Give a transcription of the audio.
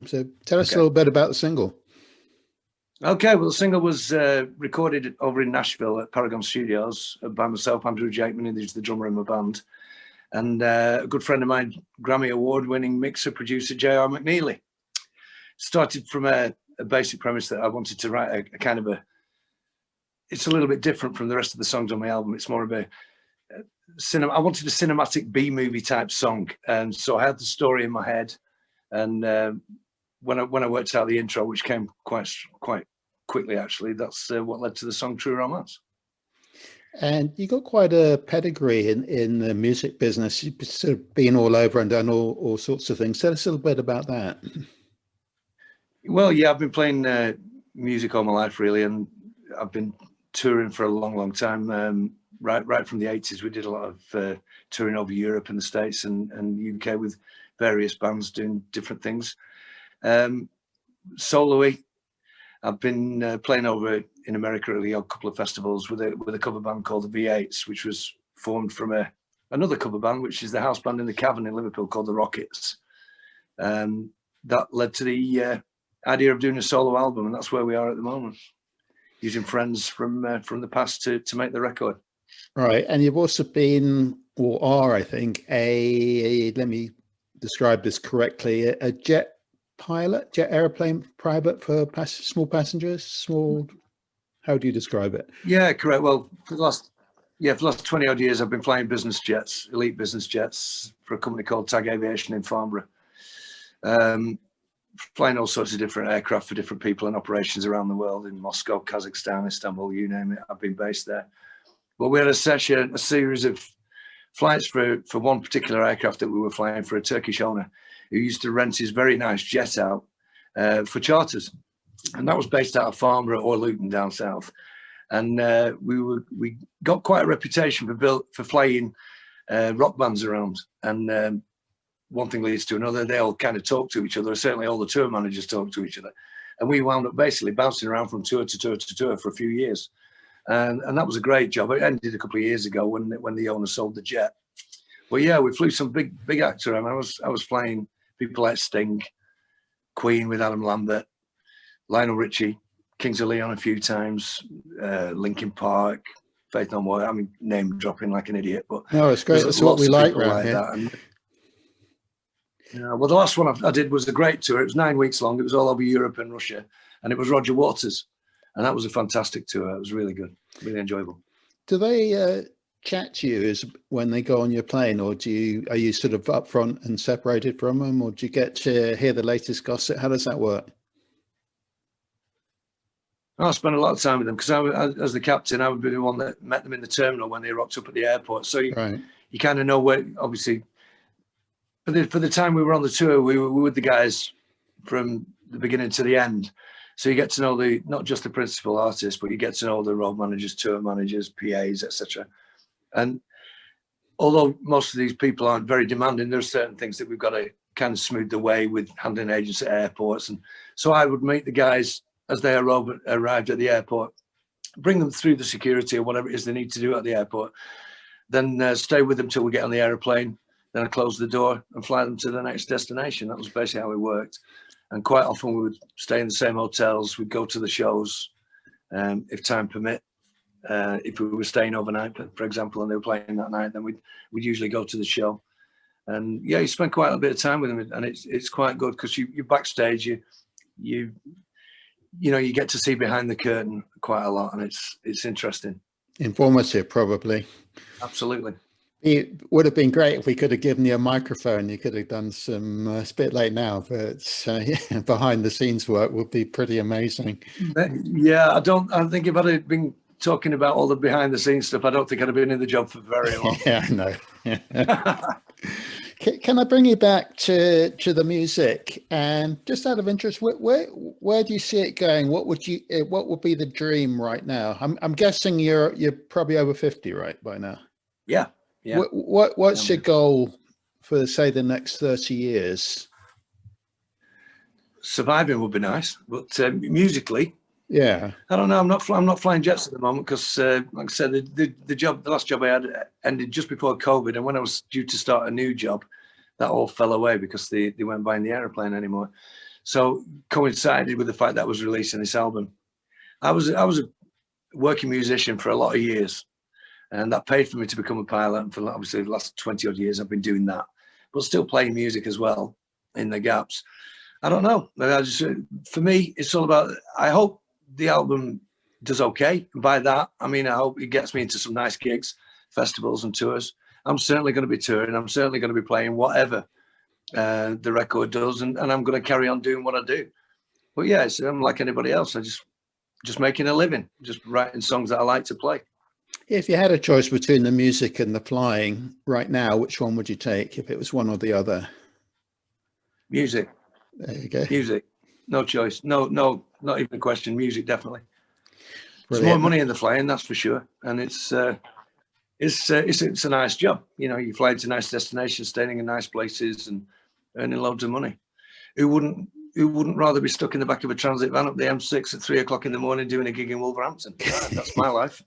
So tell us a Okay. little bit about the single. Okay, well, the single was recorded over in Nashville at Paragon Studios by myself, Andrew Jakeman, who's the drummer in my band, and a good friend of mine, Grammy Award-winning mixer producer J.R. McNeely. Started from a basic premise that I wanted to write a kind of a. It's a little bit different from the rest of the songs on my album. It's more of a cinema. I wanted a cinematic B-movie type song, and so I had the story in my head, and when I worked out the intro, which came quite quickly, actually, that's what led to the song True Romance. And you got quite a pedigree in the music business. You've sort of been all over and done all sorts of things. Tell us a little bit about that. Well, yeah, I've been playing music all my life, really, and I've been touring for a long time. Right from the 80s, we did a lot of touring over Europe and the States and UK with various bands doing different things. Soloy, I've been playing over in America at a couple of festivals with a cover band called the V8s, which was formed from another cover band, which is the house band in the Cavern in Liverpool called the Rockets. That led to the idea of doing a solo album, and that's where we are at the moment, using friends from the past to make the record. Right, and you've also been, or are, I think, let me describe this correctly, a jet airplane pilot for small passengers, how do you describe it? Yeah, correct. Well, for the last 20 odd years, I've been flying business jets, elite business jets, for a company called TAG Aviation in Farnborough. Flying all sorts of different aircraft for different people and operations around the world, in Moscow, Kazakhstan, Istanbul, you name it. I've been based there. But we had a series of flights for one particular aircraft that we were flying for a Turkish owner who used to rent his very nice jet out for charters. And that was based out of Farnborough or Luton down south. And we got quite a reputation for flying rock bands around. And one thing leads to another. They all kind of talk to each other. Certainly all the tour managers talk to each other. And we wound up basically bouncing around from tour to tour to tour for a few years. And that was a great job. It ended a couple of years ago when the owner sold the jet. But yeah, we flew some big acts around. I was flying people like Sting, Queen with Adam Lambert, Lionel Richie, Kings of Leon a few times, Linkin Park, Faith No More. I mean, name dropping like an idiot, but no, it's great. That's what we like around here. And, well, the last one I did was a great tour. It was 9 weeks long. It was all over Europe and Russia, and it was Roger Waters, and that was a fantastic tour. It was really good, really enjoyable. Do they chat to you when they go on your plane, or are you sort of up front and separated from them, or do you get to hear the latest gossip? How does that work? I spent a lot of time with them because as the captain, I would be the one that met them in the terminal when they rocked up at the airport. So you kind of know where, obviously, for the time we were on the tour, we were with the guys from the beginning to the end. So you get to know not just the principal artists, but you get to know the road managers, tour managers, PAs, etc. And although most of these people aren't very demanding, there are certain things that we've got to kind of smooth the way with handling agents at airports. And so I would meet the guys as they arrived at the airport, bring them through the security or whatever it is they need to do at the airport, then stay with them till we get on the aeroplane. Then I close the door and fly them to the next destination. That was basically how it worked. And quite often we would stay in the same hotels. We'd go to the shows if time permit. If we were staying overnight, for example, and they were playing that night, then we'd usually go to the show. And yeah, you spend quite a bit of time with them, and it's quite good because you're backstage. You get to see behind the curtain quite a lot, and it's interesting. Informative, probably. Absolutely. It would have been great if we could have given you a microphone. You could have done some, it's a bit late now, but behind the scenes work would be pretty amazing. Yeah, I think if I'd been talking about all the behind the scenes stuff, I don't think I'd have been in the job for very long. Yeah, I know. Can I bring you back to the music? And just out of interest, where do you see it going? What would be the dream right now? I'm guessing you're probably over 50 right by now. Yeah. Yeah. What's your goal for, say, the next 30 years? Surviving would be nice, but musically, yeah, I don't know. I'm not flying jets at the moment because, like I said, the last job I had ended just before COVID, and when I was due to start a new job, that all fell away because they weren't buying the aeroplane anymore. So coincided with the fact that I was releasing this album. I was a working musician for a lot of years, and that paid for me to become a pilot. And for obviously the last 20 odd years, I've been doing that, but still playing music as well in the gaps. I don't know. For me, it's all about, I hope the album does okay. And by that, I mean, I hope it gets me into some nice gigs, festivals and tours. I'm certainly going to be touring. I'm certainly going to be playing whatever the record does. And I'm going to carry on doing what I do. But yeah, I'm like anybody else. I just making a living, just writing songs that I like to play. If you had a choice between the music and the flying right now, which one would you take if it was one or the other? Music. There you go. Music. No choice. No, not even a question. Music, definitely. There's Brilliant. more money in the flying, that's for sure. And it's a nice job. You know, you fly to nice destinations, staying in nice places and earning loads of money. Who wouldn't rather be stuck in the back of a transit van up the M6 at 3 o'clock in the morning doing a gig in Wolverhampton? That's my life.